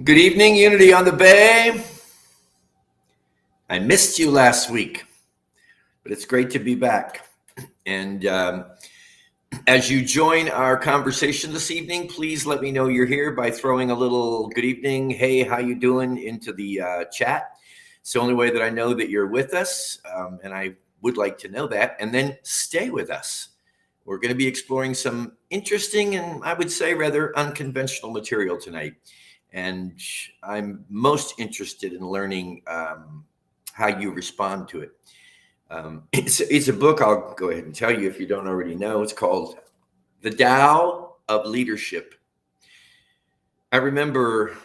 Good evening, Unity on the Bay. I missed you last week, but it's great to be back. And as you join our conversation this evening, please let me know you're here by throwing a little good evening, hey, how you doing into the chat. It's the only way that I know that you're with us, and I would like to know that. And then stay with us. We're going to be exploring some interesting and I would say rather unconventional material tonight. And I'm most interested in learning how you respond to it. It's a book I'll go ahead and tell you if you don't already know. It's called The Tao of Leadership. I remember,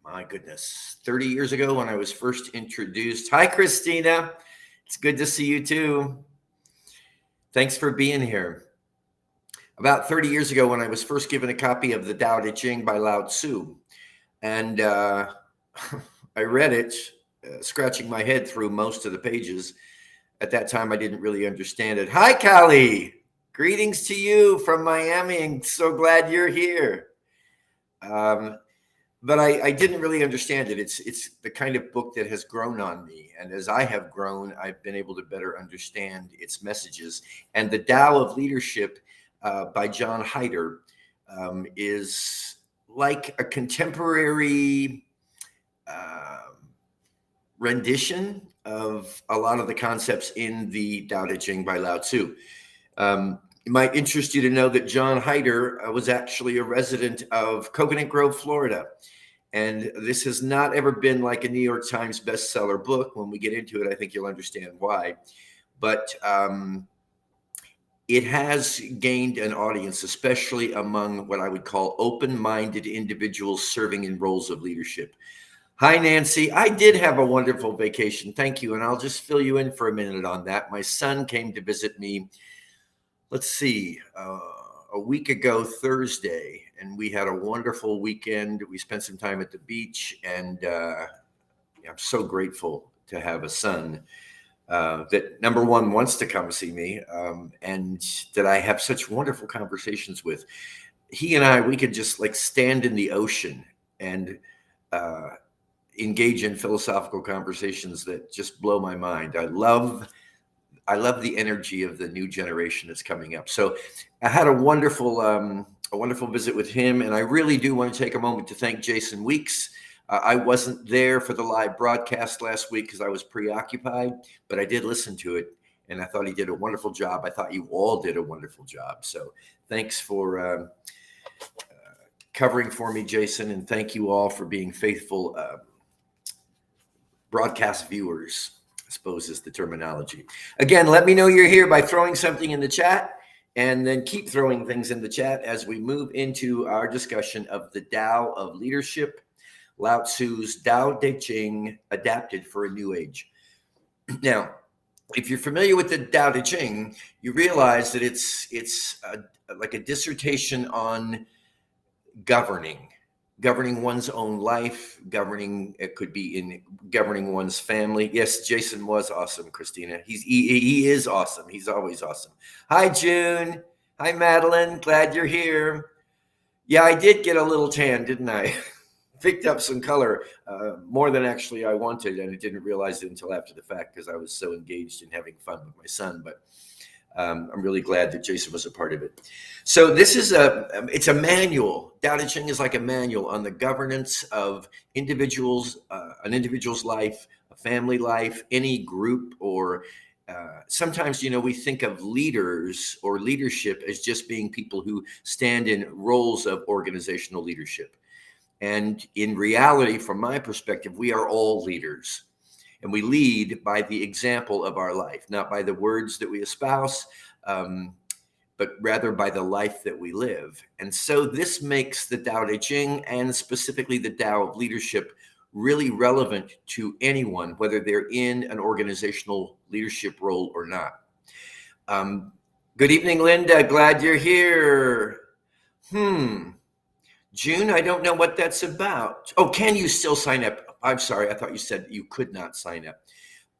my goodness, 30 years ago when I was first introduced. Hi, Christina. It's good to see you too. Thanks for being here. About 30 years ago when I was first given a copy of the Tao Te Ching by Lao Tzu. And I read it, scratching my head through most of the pages. At that time, I didn't really understand it. Hi, Callie. Greetings to you from Miami. I'm so glad you're here. But I didn't really understand it. It's the kind of book that has grown on me. And as I have grown, I've been able to better understand its messages. And the Tao of Leadership by John Heider is like a contemporary rendition of a lot of the concepts in the Tao Te Ching by Lao Tzu. It might interest you to know that John Heider was actually a resident of Coconut Grove, Florida. And this has not ever been like a New York Times bestseller book. When we get into it, I think you'll understand why. But it has gained an audience, especially among what I would call open-minded individuals serving in roles of leadership. Hi, Nancy. I did have a wonderful vacation. Thank you. And I'll just fill you in for a minute on that. My son came to visit me, let's see, a week ago Thursday, and we had a wonderful weekend. We spent some time at the beach, and I'm so grateful to have a son that, number one, wants to come see me, and that I have such wonderful conversations with. He and I, we could just like stand in the ocean and engage in philosophical conversations that just blow my mind. I love the energy of the new generation that's coming up. So I had a wonderful visit with him, and I really do want to take a moment to thank Jason Weeks. I wasn't there for the live broadcast last week because I was preoccupied, but I did listen to it, and I thought he did a wonderful job. I thought you all did a wonderful job. So thanks for covering for me, Jason, and thank you all for being faithful broadcast viewers, I suppose is the terminology. Again, let me know you're here by throwing something in the chat, and then keep throwing things in the chat as we move into our discussion of the Tao of Leadership, Lao Tzu's Tao Te Ching, adapted for a new age. Now, if you're familiar with the Tao Te Ching, you realize that it's like a dissertation on governing one's own life, it could be in governing one's family. Yes, Jason was awesome, Christina. He is awesome. He's always awesome. Hi, June. Hi, Madeline. Glad you're here. Yeah, I did get a little tan, didn't I? Picked up some color, more than actually I wanted, and I didn't realize it until after the fact because I was so engaged in having fun with my son. But I'm really glad that Jason was a part of it. So this is it's a manual. Tao Te Ching is like a manual on the governance of individuals, an individual's life, a family life, any group, or sometimes, we think of leaders or leadership as just being people who stand in roles of organizational leadership. And in reality, from my perspective, we are all leaders. And we lead by the example of our life, not by the words that we espouse, but rather by the life that we live. And so this makes the Tao Te Ching, and specifically the Tao of Leadership, really relevant to anyone, whether they're in an organizational leadership role or not. Good evening, Linda. Glad you're here. June, I don't know what that's about. Oh, can you still sign up? I'm sorry, I thought you said you could not sign up.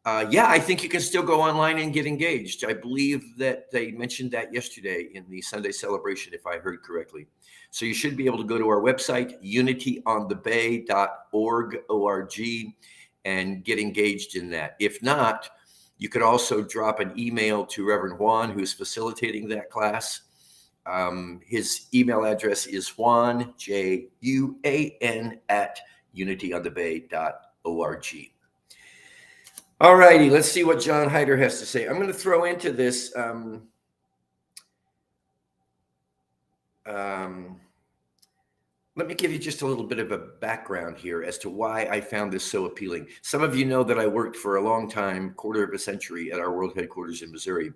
Yeah, I think you can still go online and get engaged. I believe that they mentioned that yesterday in the Sunday celebration, if I heard correctly. So you should be able to go to our website, unityonthebay.org, and get engaged in that. If not, you could also drop an email to Reverend Juan, who's facilitating that class. His email address is Juan, Juan, at unityonthebay.org. All righty, let's see what John Heider has to say. I'm going to throw into this. Let me give you just a little bit of a background here as to why I found this so appealing. Some of you know that I worked for a long time, quarter of a century, at our world headquarters in Missouri.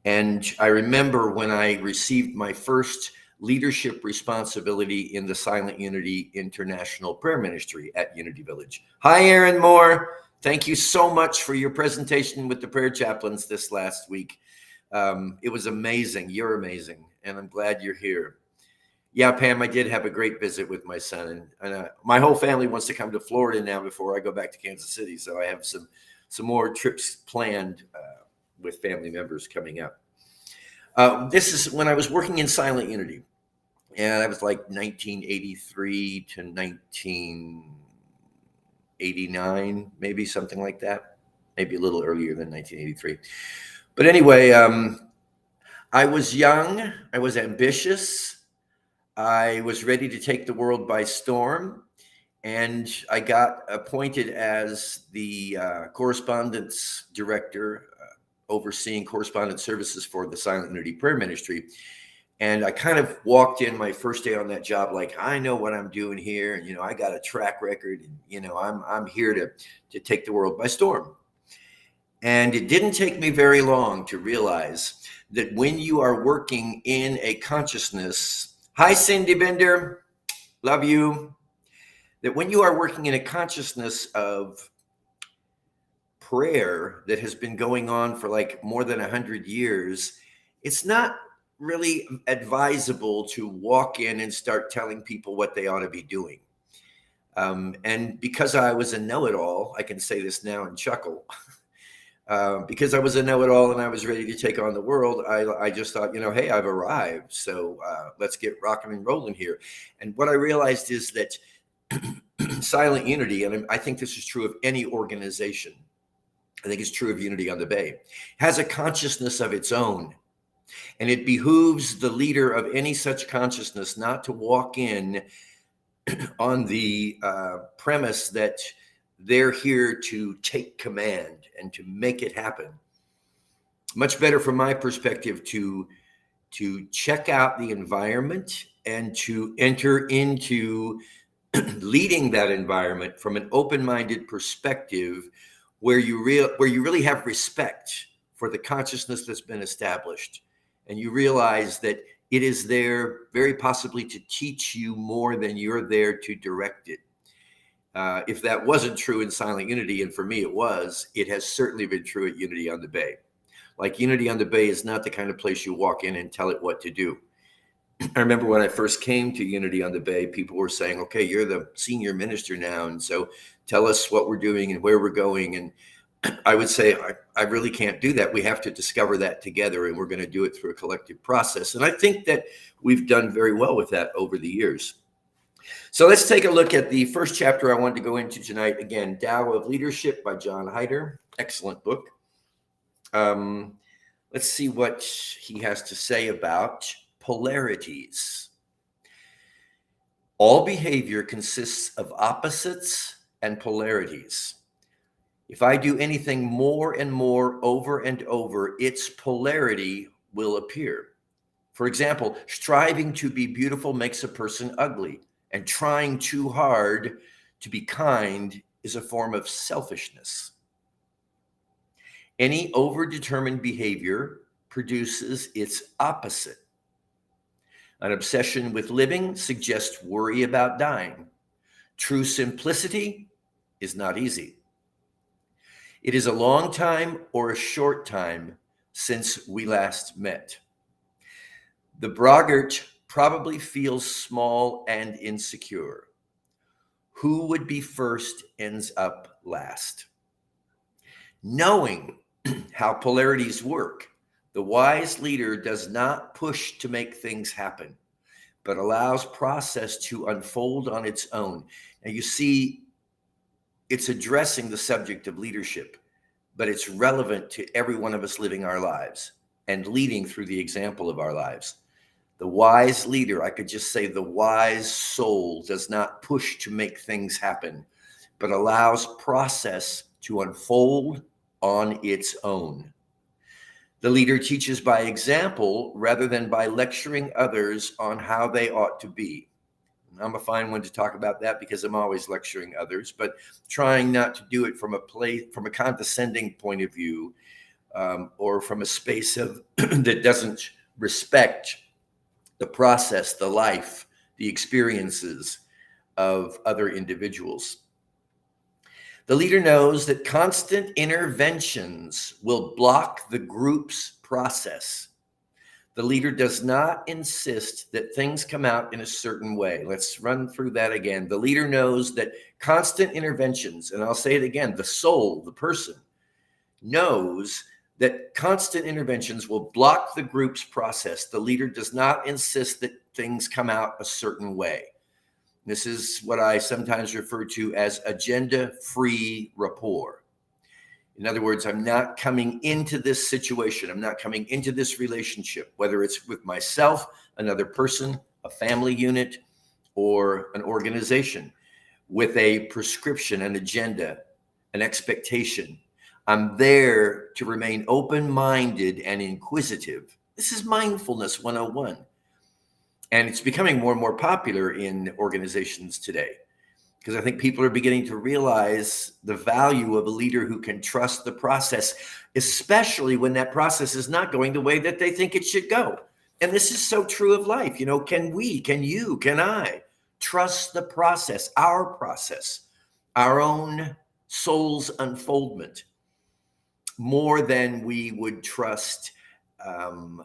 And I remember when I received my first leadership responsibility in the Silent Unity International Prayer Ministry at Unity Village. Hi, Aaron Moore. Thank you so much for your presentation with the prayer chaplains this last week. It was amazing. You're amazing. And I'm glad you're here. Yeah, Pam, I did have a great visit with my son. And my whole family wants to come to Florida now before I go back to Kansas City. So I have some more trips planned with family members coming up. This is when I was working in Silent Unity. And I was like 1983 to 1989, maybe something like that. Maybe a little earlier than 1983. But anyway, I was young. I was ambitious. I was ready to take the world by storm. And I got appointed as the correspondence director, overseeing correspondence services for the Silent Unity Prayer Ministry. And I kind of walked in my first day on that job like, I know what I'm doing here. And, I got a track record. And, I'm here to take the world by storm. And it didn't take me very long to realize that when you are working in a consciousness, hi, Cindy Bender, love you, that when you are working in a consciousness of prayer that has been going on for like more than 100 years, it's not really advisable to walk in and start telling people what they ought to be doing. And because I was a know-it-all, I can say this now and chuckle. Because I was a know-it-all and I was ready to take on the world, I just thought, hey, I've arrived. So let's get rocking and rolling here. And what I realized is that Silent Unity, and I think this is true of any organization, I think it's true of Unity on the Bay, has a consciousness of its own. And it behooves the leader of any such consciousness not to walk in on the premise that they're here to take command and to make it happen. Much better from my perspective to check out the environment and to enter into leading that environment from an open-minded perspective where you really have respect for the consciousness that's been established. And you realize that it is there very possibly to teach you more than you're there to direct it. If that wasn't true in Silent Unity, and for me it has certainly been true at Unity on the Bay. Like Unity on the Bay is not the kind of place you walk in and tell it what to do. I remember when I first came to Unity on the Bay, people were saying, okay, you're the senior minister now, and so tell us what we're doing and where we're going. And I would say, I really can't do that. We have to discover that together, and we're going to do it through a collective process. And I think that we've done very well with that over the years. So let's take a look at the first chapter I wanted to go into tonight. Again, Tao of Leadership by John Heider. Excellent book. Let's see what he has to say about polarities. All behavior consists of opposites and polarities. If I do anything more and more over and over, its polarity will appear. For example, striving to be beautiful makes a person ugly, and trying too hard to be kind is a form of selfishness. Any overdetermined behavior produces its opposite. An obsession with living suggests worry about dying. True simplicity is not easy. It is a long time or a short time since we last met. The braggart probably feels small and insecure. Who would be first ends up last. Knowing how polarities work, the wise leader does not push to make things happen, but allows process to unfold on its own. Now, you see, it's addressing the subject of leadership, but it's relevant to every one of us living our lives and leading through the example of our lives. The wise leader, I could just say the wise soul, does not push to make things happen, but allows process to unfold on its own. The leader teaches by example rather than by lecturing others on how they ought to be. I'm a fine one to talk about that because I'm always lecturing others, but trying not to do it from a condescending point of view, or from a space of that doesn't respect the process, the life, the experiences of other individuals. The leader knows that constant interventions will block the group's process. The leader does not insist that things come out in a certain way. Let's run through that again. The leader knows that constant interventions, and I'll say it again, the soul, the person, knows that constant interventions will block the group's process. The leader does not insist that things come out a certain way. This is what I sometimes refer to as agenda-free rapport. In other words, I'm not coming into this situation. I'm not coming into this relationship, whether it's with myself, another person, a family unit, or an organization, with a prescription, an agenda, an expectation. I'm there to remain open-minded and inquisitive. This is mindfulness 101. And it's becoming more and more popular in organizations today, because I think people are beginning to realize the value of a leader who can trust the process, especially when that process is not going the way that they think it should go. And this is so true of life. You know, can you, can I trust the process, our own soul's unfoldment, more than we would trust an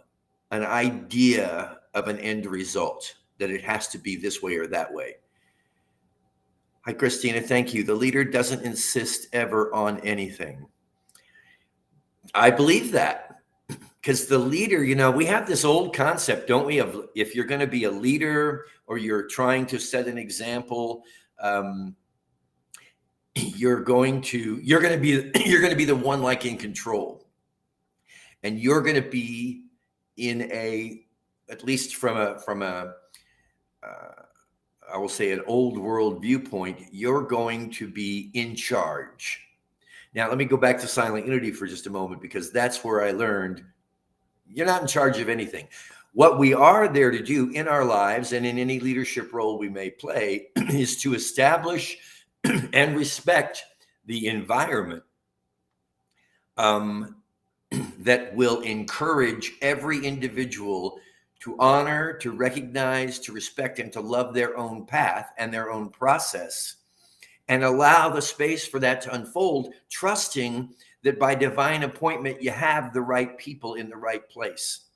idea of an end result, that it has to be this way or that way. Hi, Christina. Thank you. The leader doesn't insist ever on anything. I believe that, because the leader, you know, we have this old concept, don't we, of if you're going to be a leader or you're trying to set an example, you're going to be the one like in control, and you're going to be in at least from a I will say an old world viewpoint, you're going to be in charge. Now, let me go back to silent unity for just a moment, because that's where I learned you're not in charge of anything. What we are there to do in our lives and in any leadership role we may play is to establish and respect the environment that will encourage every individual to honor, to recognize, to respect, and to love their own path and their own process, and allow the space for that to unfold, trusting that by divine appointment, you have the right people in the right place.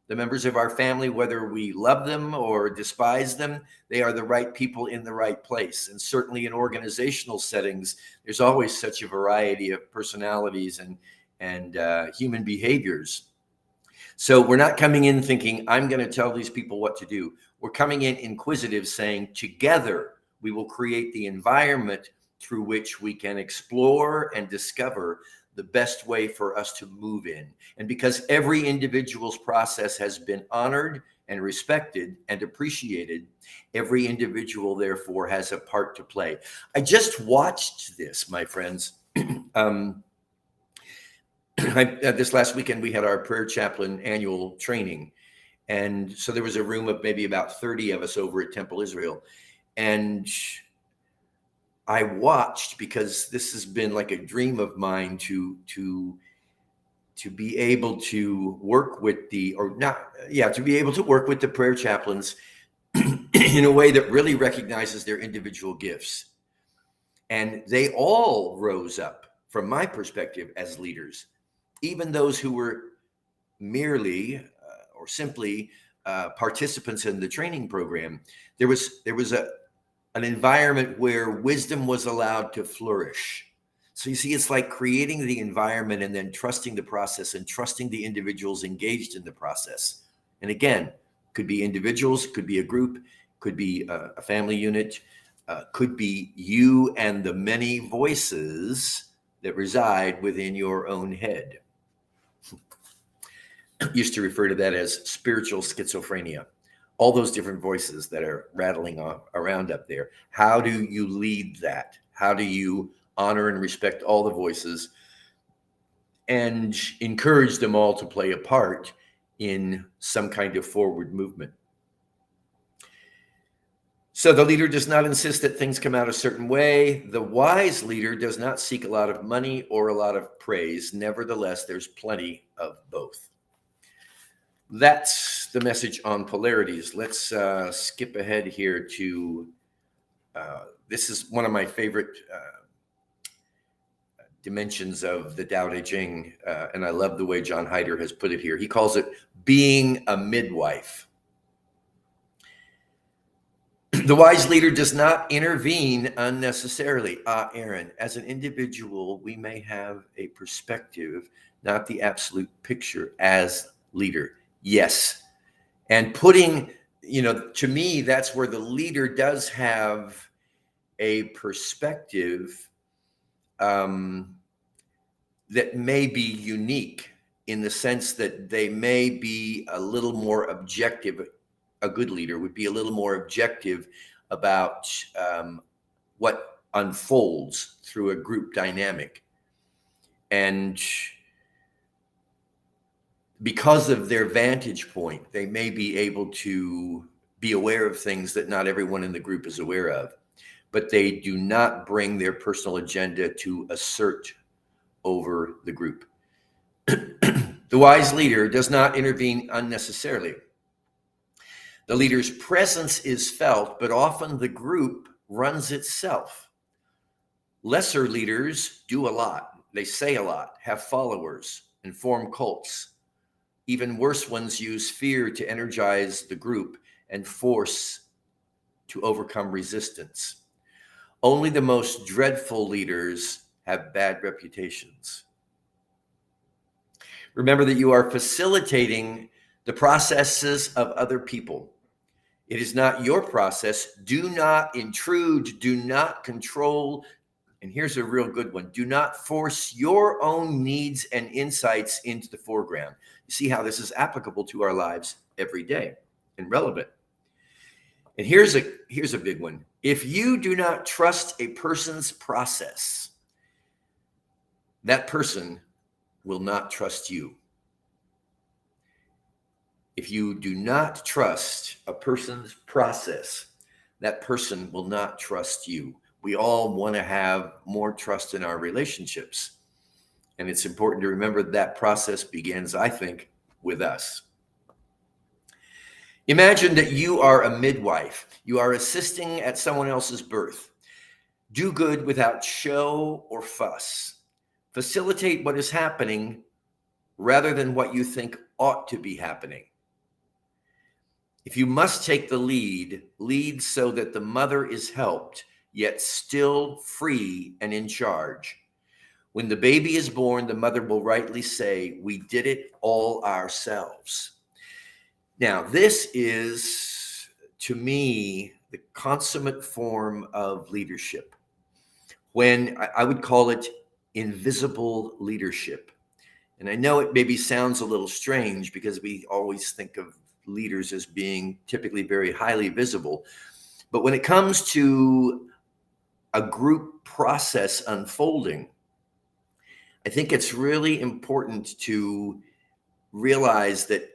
The members of our family, whether we love them or despise them, they are the right people in the right place. And certainly in organizational settings, there's always such a variety of personalities and human behaviors. So we're not coming in thinking, I'm going to tell these people what to do. We're coming in inquisitive, saying together we will create the environment through which we can explore and discover the best way for us to move in. And because every individual's process has been honored and respected and appreciated, every individual therefore has a part to play. I just watched this, my friends. This last weekend, we had our prayer chaplain annual training. And so there was a room of maybe about 30 of us over at Temple Israel. And I watched, because this has been like a dream of mine to be able to work with to be able to work with the prayer chaplains in a way that really recognizes their individual gifts. And they all rose up, from my perspective, as leaders. Even those who were merely or simply participants in the training program, there was an environment where wisdom was allowed to flourish. So you see, it's like creating the environment and then trusting the process and trusting the individuals engaged in the process. And again, could be individuals, could be a group, could be a family unit, could be you and the many voices that reside within your own head. Used to refer to that as spiritual schizophrenia. All those different voices that are rattling around up there. How do you lead that? How do you honor and respect all the voices and encourage them all to play a part in some kind of forward movement? So the leader does not insist that things come out a certain way. The wise leader does not seek a lot of money or a lot of praise. Nevertheless, there's plenty of both. That's the message on polarities. Let's skip ahead here to, this is one of my favorite dimensions of the Tao Te Ching, and I love the way John Heider has put it here. He calls it being a midwife. The wise leader does not intervene unnecessarily. Aaron, as an individual, we may have a perspective, not the absolute picture as leader. Yes. And putting, to me, that's where the leader does have a perspective that may be unique in the sense that they may be a little more objective. A good leader would be a little more objective about what unfolds through a group dynamic. And because of their vantage point, they may be able to be aware of things that not everyone in the group is aware of, but they do not bring their personal agenda to assert over the group. The wise leader does not intervene unnecessarily. The leader's presence is felt, but often the group runs itself. Lesser leaders do a lot. They say a lot, have followers, and form cults. Even worse ones use fear to energize the group and force to overcome resistance. Only the most dreadful leaders have bad reputations. Remember that you are facilitating the processes of other people. It is not your process. Do not intrude. Do not control. And here's a real good one. Do not force your own needs and insights into the foreground. You see how this is applicable to our lives every day and relevant. And here's a big one. If you do not trust a person's process, that person will not trust you. If you do not trust a person's process, that person will not trust you. We all want to have more trust in our relationships. And it's important to remember that process begins, I think, with us. Imagine that you are a midwife. You are assisting at someone else's birth. Do good without show or fuss. Facilitate what is happening rather than what you think ought to be happening. If you must take the lead, lead so that the mother is helped, yet still free and in charge. When the baby is born, the mother will rightly say, "We did it all ourselves." Now, this is, to me, the consummate form of leadership. When I would call it invisible leadership. And I know it maybe sounds a little strange because we always think of leaders as being typically very highly visible. But when it comes to a group process unfolding, I think it's really important to realize that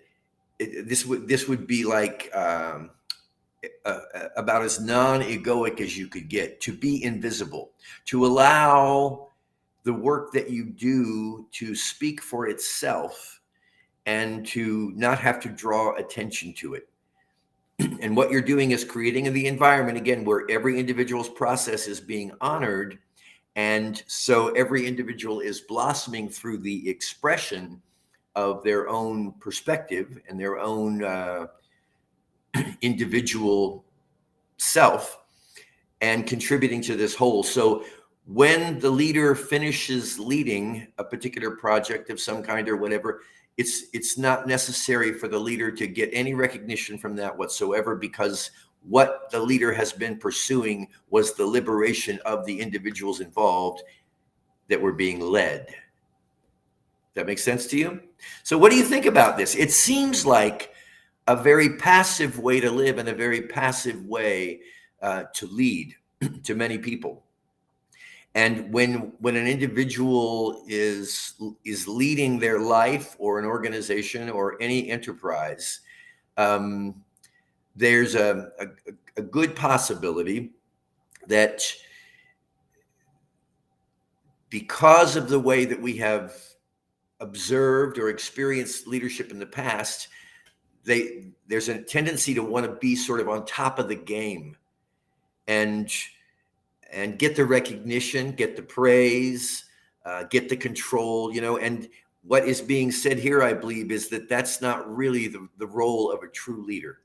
this would be like about as non-egoic as you could get, to be invisible, to allow the work that you do to speak for itself and to not have to draw attention to it. And what you're doing is creating the environment, again, where every individual's process is being honored. And so every individual is blossoming through the expression of their own perspective and their own individual self and contributing to this whole. So when the leader finishes leading a particular project of some kind or whatever, it's not necessary for the leader to get any recognition from that whatsoever, because what the leader has been pursuing was the liberation of the individuals involved that were being led. That makes sense to you? So what do you think about this? It seems like a very passive way to live and a very passive way to lead to many people. And when an individual is leading their life or an organization or any enterprise, there's a good possibility that because of the way that we have observed or experienced leadership in the past, there's a tendency to want to be sort of on top of the game and get the recognition, get the praise, get the control, and what is being said here, I believe, is that that's not really the role of a true leader.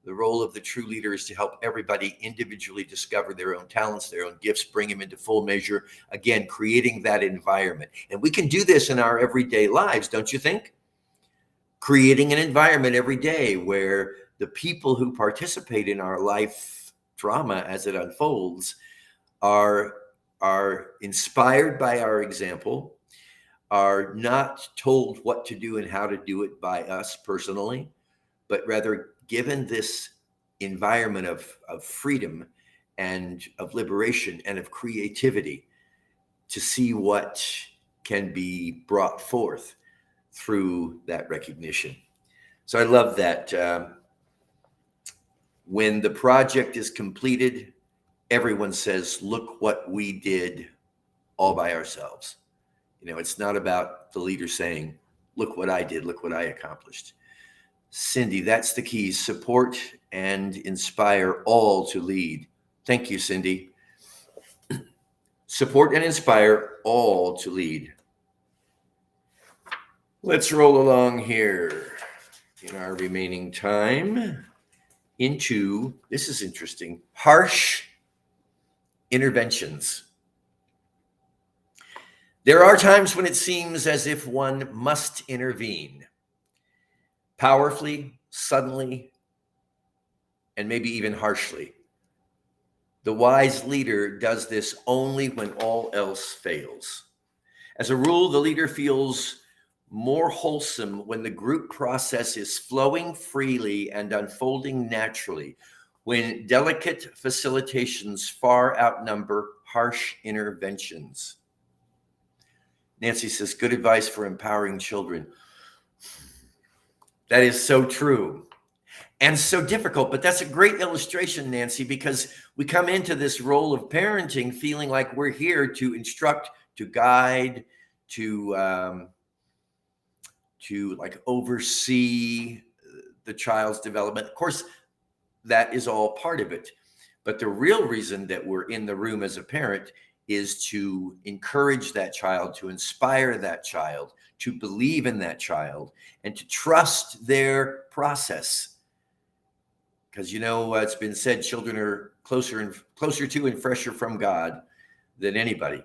The role of the true leader is to help everybody individually discover their own talents, their own gifts, bring them into full measure, again, creating that environment. And we can do this in our everyday lives, don't you think? Creating an environment every day where the people who participate in our life drama as it unfolds are inspired by our example, are not told what to do and how to do it by us personally, but rather given this environment of freedom and of liberation and of creativity to see what can be brought forth through that recognition. So I love that when the project is completed, everyone says, look what we did all by ourselves. It's not about the leader saying, look what I did, look what I accomplished. Cindy, that's the key. Support and inspire all to lead. Thank you, Cindy. Support and inspire all to lead. Let's roll along here in our remaining time into, this is interesting, harsh interventions. There are times when it seems as if one must intervene powerfully, suddenly, and maybe even harshly. The wise leader does this only when all else fails. As a rule, the leader feels more wholesome when the group process is flowing freely and unfolding naturally, when delicate facilitations far outnumber harsh interventions. Nancy says, good advice for empowering children. That is so true and so difficult, but that's a great illustration, Nancy, because we come into this role of parenting feeling like we're here to instruct, to guide, to like oversee the child's development. Of course, that is all part of it. But the real reason that we're in the room as a parent is to encourage that child, to inspire that child, to believe in that child, and to trust their process. Because it's been said, children are closer to and fresher from God than anybody.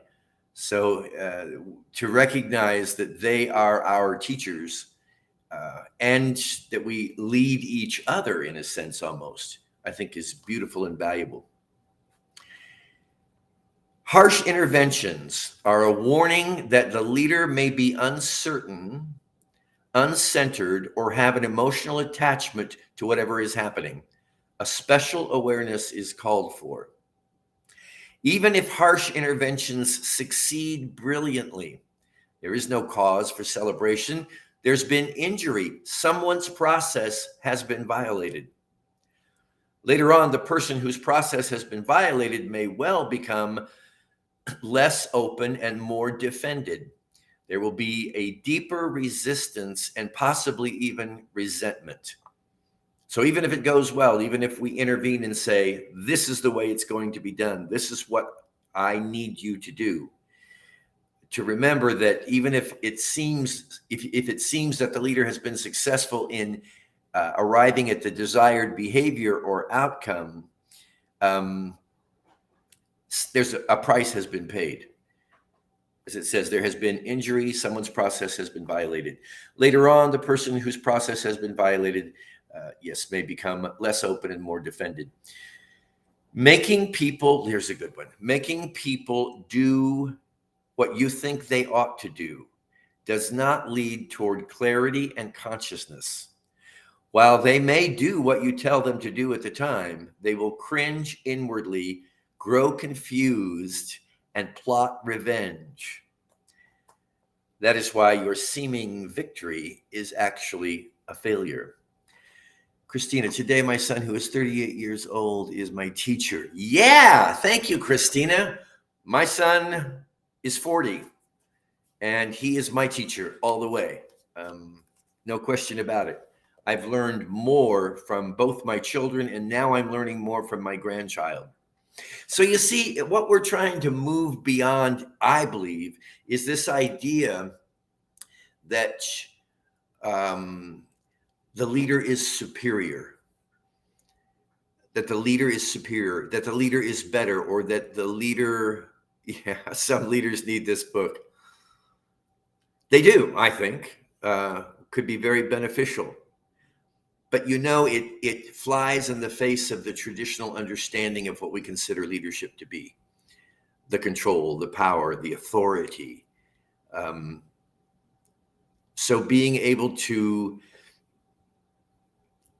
So to recognize that they are our teachers and that we lead each other in a sense almost, I think is beautiful and valuable. Harsh interventions are a warning that the leader may be uncertain, uncentered, or have an emotional attachment to whatever is happening. A special awareness is called for. Even if harsh interventions succeed brilliantly, there is no cause for celebration. There's been injury. Someone's process has been violated. Later on, the person whose process has been violated may well become less open and more defended. There will be a deeper resistance and possibly even resentment. So even if it goes well, even if we intervene and say, this is the way it's going to be done, this is what I need you to do, to remember that even if it seems that the leader has been successful in arriving at the desired behavior or outcome, there's a price has been paid. as it says, there has been injury, someone's process has been violated. Later on, the person whose process has been violated, yes, may become less open and more defended. Making people, here's a good one, making people do what you think they ought to do does not lead toward clarity and consciousness. While they may do what you tell them to do at the time, they will cringe inwardly, grow confused, and plot revenge. That is why your seeming victory is actually a failure. Christina, today my son, who is 38 years old, is my teacher. Yeah, thank you, Christina. My son is 40, and he is my teacher all the way. No question about it. I've learned more from both my children, and now I'm learning more from my grandchild. So you see, what we're trying to move beyond, I believe, is this idea that the leader is superior, that the leader is superior, that the leader is better, or that the leader, some leaders need this book. They do, I think, could be very beneficial. But it flies in the face of the traditional understanding of what we consider leadership to be. The control, the power, the authority. So being able to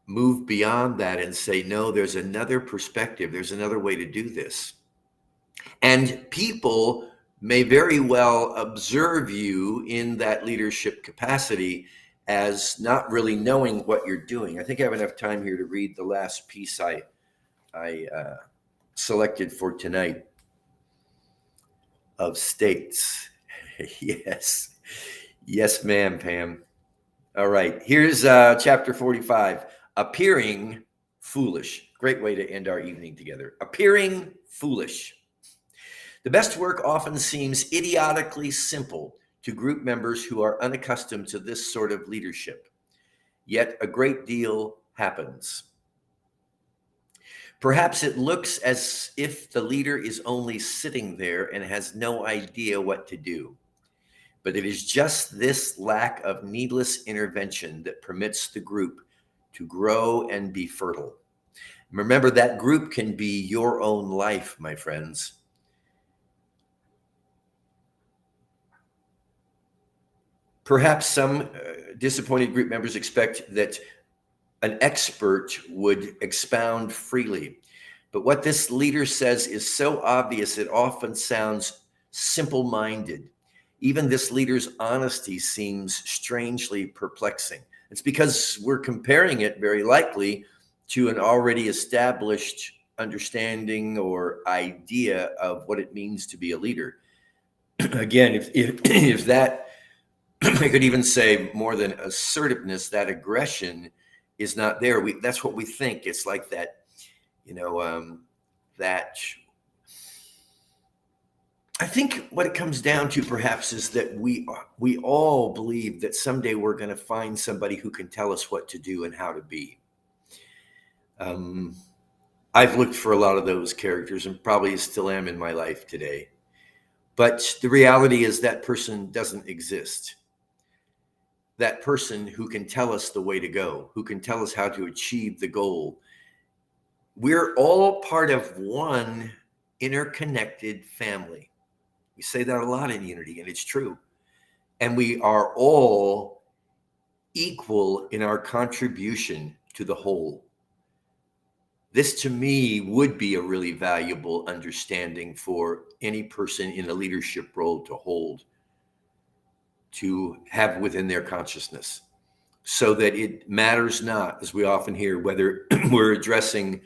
move beyond that and say, no, there's another perspective. There's another way to do this. And people may very well observe you in that leadership capacity as not really knowing what you're doing. I think I have enough time here to read the last piece I selected for tonight of states. Yes, ma'am, Pam. All right, here's chapter 45, appearing foolish. Great way to end our evening together. Appearing foolish. The best work often seems idiotically simple to group members who are unaccustomed to this sort of leadership. Yet a great deal happens. Perhaps it looks as if the leader is only sitting there and has no idea what to do. But it is just this lack of needless intervention that permits the group to grow and be fertile. Remember, that group can be your own life, my friends. Perhaps some disappointed group members expect that an expert would expound freely. But what this leader says is so obvious, it often sounds simple-minded. Even this leader's honesty seems strangely perplexing. It's because we're comparing it very likely to an already established understanding or idea of what it means to be a leader. Again, if that, I could even say more than assertiveness, that aggression is not there. That's what we think. It's like that, that. I think what it comes down to perhaps is that we all believe that someday we're going to find somebody who can tell us what to do and how to be. I've looked for a lot of those characters and probably still am in my life today. But the reality is that person doesn't exist. That person who can tell us the way to go, who can tell us how to achieve the goal. We're all part of one interconnected family. We say that a lot in Unity, and it's true. And we are all equal in our contribution to the whole. This, to me, would be a really valuable understanding for any person in a leadership role to hold, to have within their consciousness, so that it matters not, as we often hear, whether we're addressing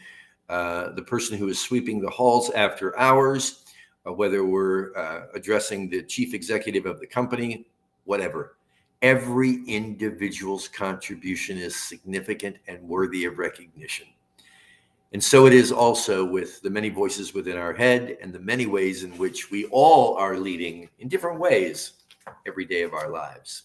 the person who is sweeping the halls after hours, or whether we're addressing the chief executive of the company, whatever. Every individual's contribution is significant and worthy of recognition. And so it is also with the many voices within our head and the many ways in which we all are leading in different ways every day of our lives.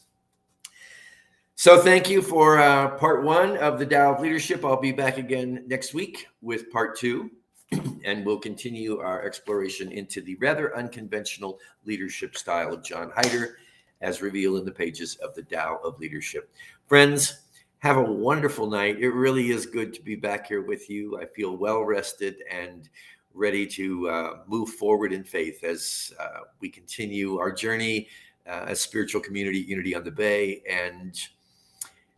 So thank you for part one of the Tao of Leadership. I'll be back again next week with part two. And we'll continue our exploration into the rather unconventional leadership style of John Heider, as revealed in the pages of the Tao of Leadership. Friends, have a wonderful night. It really is good to be back here with you. I feel well rested and ready to move forward in faith as we continue our journey as spiritual community Unity on the Bay, and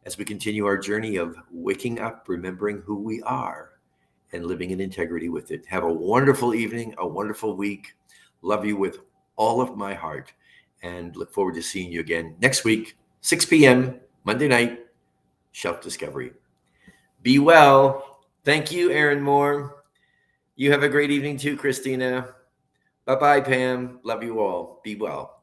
as we continue our journey of waking up, remembering who we are, and living in integrity with it. Have a wonderful evening, a wonderful week. Love you with all of my heart, and look forward to seeing you again next week, 6 p.m., Monday night, Self-Discovery. Be well. Thank you, Aaron Moore. You have a great evening too, Christina. Bye-bye, Pam. Love you all. Be well.